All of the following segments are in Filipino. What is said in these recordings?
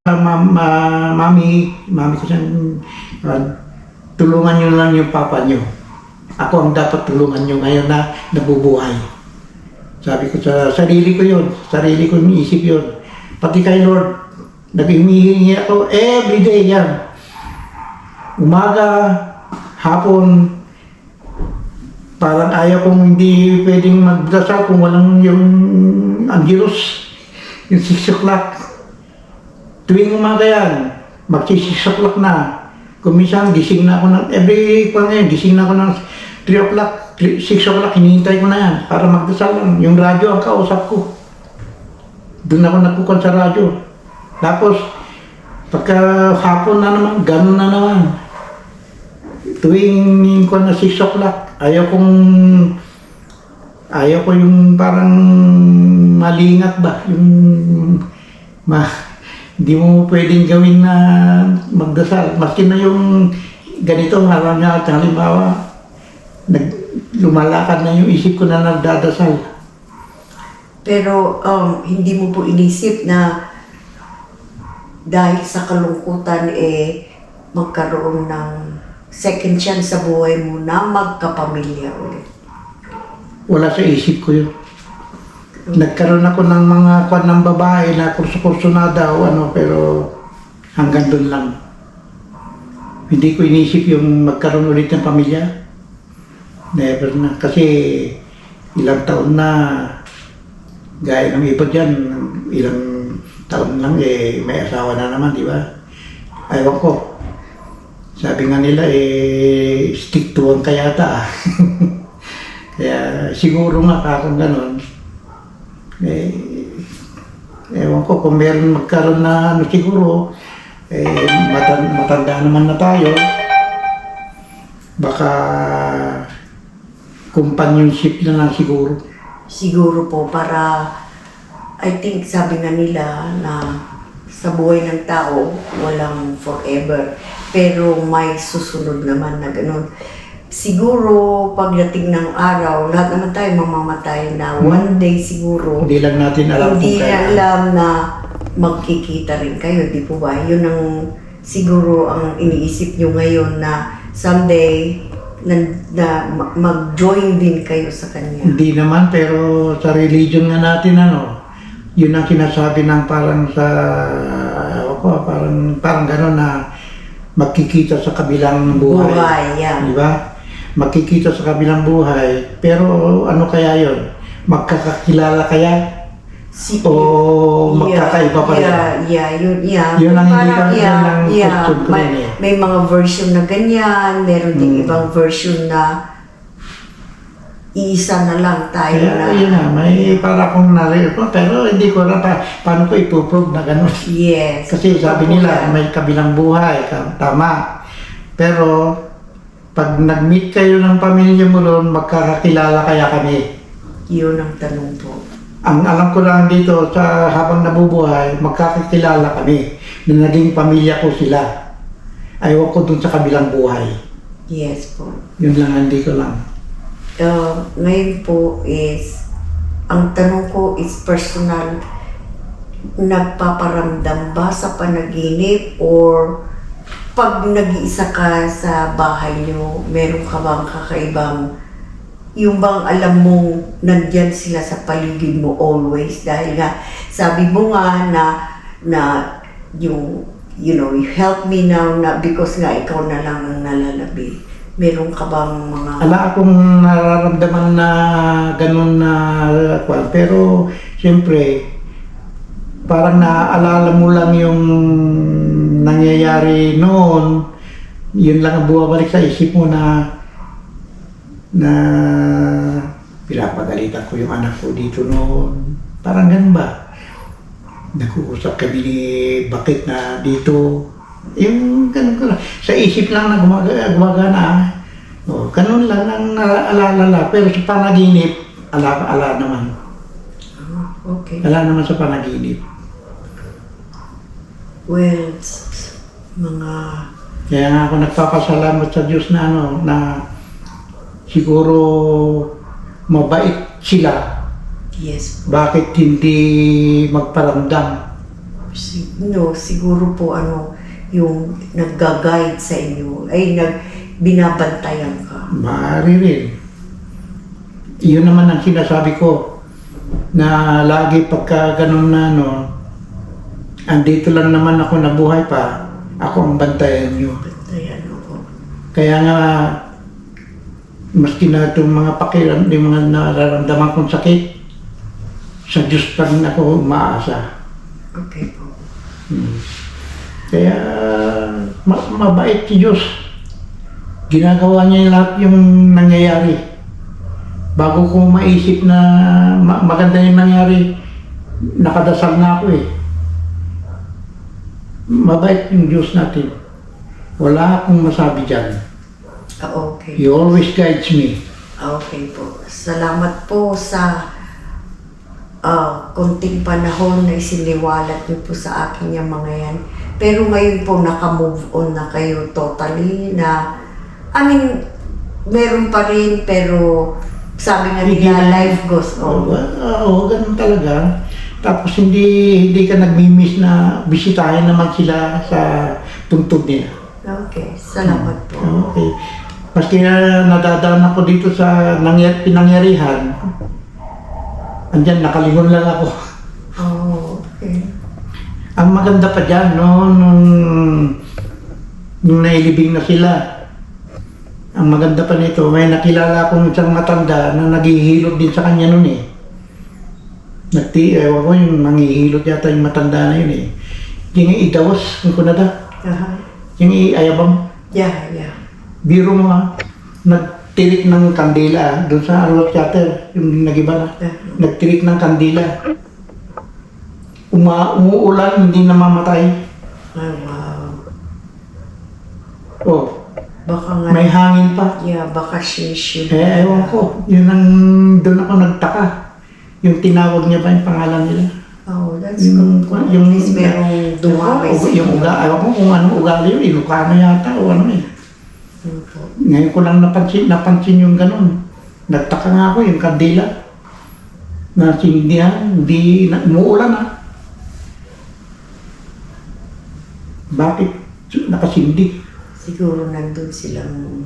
Mami ko siyang, tulungan niyo lang yung papa niyo. Ako ang dapat tulungan niyo ngayon na nabubuhay. Sabi ko sa sarili ko yun, sarili ko iniisip yun. Pati kay Lord, naghihingi ako everyday yan. Umaga, hapon, parang ayaw kong hindi pwedeng magdasal kung walang yung angelos, yung 6 o'clock. Tuwing umaga yan, magsi-6 o'clock na. Kung minsan, gising na ako ng, gising na ako ng 3 o'clock, 6 o'clock, hinihintay ko na yan para magdasal lang. Yung radyo ang kausap ko. Doon ako nagkukan sa radyo. Tapos, pagka hapon na naman, gano'n na naman. Tuwing ko na 6 o'clock, ayaw ko yung parang malingat ba, yung hindi mo pwedeng gawin na magdasal. Maski na yung ganito, halimbawa, lumalakad na yung isip ko na nagdadasal. Pero hindi mo po inisip na dahil sa kalungkutan magkaroon ng second chance sa buhay mo na magkapamilya ulit? Wala sa isip ko yun. Nagkaroon ako ng mga kwan ng babae na kurso-kurso na daw, pero hanggang doon lang. Hindi ko inisip yung magkaroon ulit ng pamilya. Never na. Kasi ilang taon na, gaya ng iba dyan, ilang taon lang may asawa na naman, di ba? Ayaw ko. Sabi nga nila stick to one kayata. Kaya siguro nga kung ganun, ewan ko kung meron magkaroon na siguro, matanda naman na tayo, baka companionship na lang siguro. Siguro po para, I think sabi nga nila na sa buhay ng tao, walang forever. Pero may susunod naman na ganun. Siguro pagdating ng araw, lahat naman tayo mamamatay na one day siguro. Hindi lang natin alam Hindi kung kailan. alam na magkikita rin kayo, di po ba? Yun ang siguro ang iniisip nyo ngayon na someday na mag-join din kayo sa kanya. Hindi naman, pero sa religion nga natin, yun ang sinasabi ng parang sa, parang gano'n na magkikita sa kabilang buhay. Buhay, yeah. Di ba? Magkikita sa kabilang buhay, pero ano kaya yon? Magkakakilala kaya? O magkakaiba pa rin? Yun ang hindi Parang, question ko rin eh. May mga version na ganyan, meron din ibang version na iisa na lang tayo Kaya na. yun na, may para akong narito, pero hindi ko na paano ko ipuprove na gano'n. Yes. Kasi sabi nila, may kabilang buhay, tama. Pero, pag nag-meet kayo ng pamilya mo doon, magkakakilala kaya kami. Yun ang tanong po. Ang alam ko lang dito, sa habang nabubuhay, magkakakilala kami na naging pamilya ko sila. Ayaw ko dun sa kabilang buhay. Yes po. Yun lang, hindi ko lang. Ngayon po is, ang tanong ko is personal. Nagpaparamdam ba sa panaginip or pag nag-iisa ka sa bahay nyo, meron ka bang kakaibang, yung bang alam mong nandyan sila sa paligid mo always? Dahil nga, sabi mo nga na yung, you help me now na because nga ikaw na lang ang nalalabi. Meron ka bang mga... Ala akong nararamdaman na ganun na kwan. Pero, siyempre, parang naaalala mo lang yung nangyayari noon. Yun lang ang bumabalik sa isip mo na pinapagalitan ko yung anak ko dito noon. Parang ganun ba? Nag-uusap kami ni Bakit na dito. Yung ganun ko lang. Sa isip lang na gumagana. Ganun lang ang naalala. Pero sa panaginip, ala naman. Okay. Ala naman sa panaginip. Well, mga... Kaya nga ako nagpapasalamat sa Diyos na na siguro mabait sila. Yes. Bakit hindi magparamdam? Siguro po yung nagga-guide sa inyo, ay binabantayan ka. Maaari rin. Yun naman ang sinasabi ko, na lagi pagka ganun na andito lang naman ako nabuhay pa, ako ang bantayan nyo. Bantayan ako. Kaya nga, maski na itong mga pakiram, yung mga nararamdaman kong sakit, sa Diyos pa rin ako umaasa. Okay po. Kaya, mabait si Diyos. Ginagawa niya lahat yung nangyayari. Bago ko maisip na maganda yung nangyari, nakadasal na ako eh. Mabait yung Diyos natin. Wala akong masabi dyan. Okay. He always guides me. Okay po. Salamat po sa konting panahon na isiniwalat niyo po sa akin yung mga yan. Pero ngayon po naka-move on na kayo totally na, meron pa rin pero sabi nga nila, life goes on. Oo, ganun talaga. Tapos hindi ka nagmi-miss na bisitahin naman sila sa tungtod nila. Okay, salamat po. Okay. Maski na nadadaan ako dito sa pinangyarihan, andyan, nakalingon lang ako. Oh, okay. Ang maganda pa dyan, nung nailibing na sila, ang maganda pa nito, may nakilala akong isang matanda na naghihilot din sa kanya nun eh. Ewan ko, yung manghihilot yata yung matanda na yun eh. Yung idawas, yung kunada. Yung ayabang. Yeah. Biro mo nga, nagtirik ng kandila doon sa Arwat Chatter, yung nagiba na. Nagtirik ng kandila. Umuulan, hindi namamatay. Oh, wow. Oh, Baka nga, may hangin pa. yeah, baka shield. Ewan ko, yun ang doon ako nagtaka. Yung tinawag niya ba yung pangalan nila? Oh, that's Yung, good. yung, At least merong dumami sa yung ewan ko kung anong ugali yun, Ilocano yata o ano eh. inyo. Ngayon ko lang napansin yung ganun. Nagtaka nga ako yung kandila. Nasindihan, hindi, umuulan ha. Bakit nakasindi? Siguro nandun silang,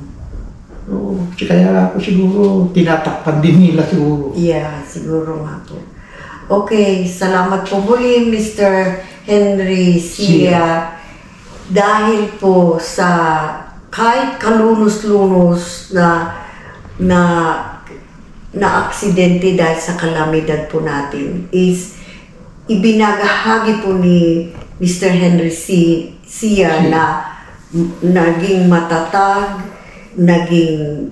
Oo, kaya ako siguro tinatakpan din nila siguro. yeah, siguro nga po. Okay, salamat po muli, Mr. Henry Sia. Dahil po sa kahit kalunos-lunos na aksidente dahil sa kalamidad po natin is ibinagahagi po ni Mr. Henry Sia na naging matatag, naging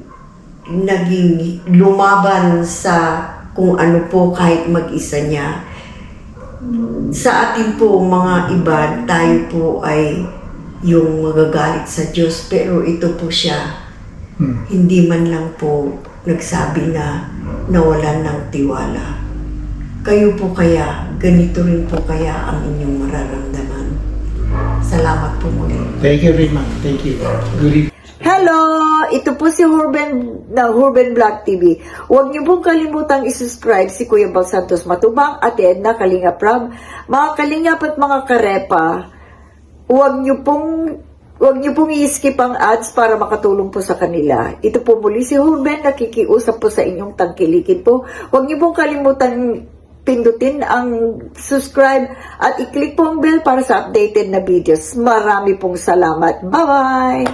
lumaban sa kung ano po kahit mag-isa niya. Sa atin po mga iba, tayo po ay yung magagalit sa Diyos, pero ito po siya, hindi man lang po nagsabi na nawalan ng tiwala. Kayo po kaya, ganito rin po kaya ang inyong mararamdaman. Salamat po muli. Thank you very much. Thank you. Good evening. Hello! Ito po si Hurben Vlog TV. Huwag niyo pong kalimutang isubscribe si Kuya Bal Santos Matubang at Edna Kalinga Prab. Mga Kalingap at mga Karepa, huwag niyo pong i-skip ang ads para makatulong po sa kanila. Ito po muli si Hurben, nakikiusap po sa inyong tangkilikin po. Huwag niyo pong kalimutan pindutin ang subscribe at i-click po ang bell para sa updated na videos. Marami pong salamat. Bye-bye!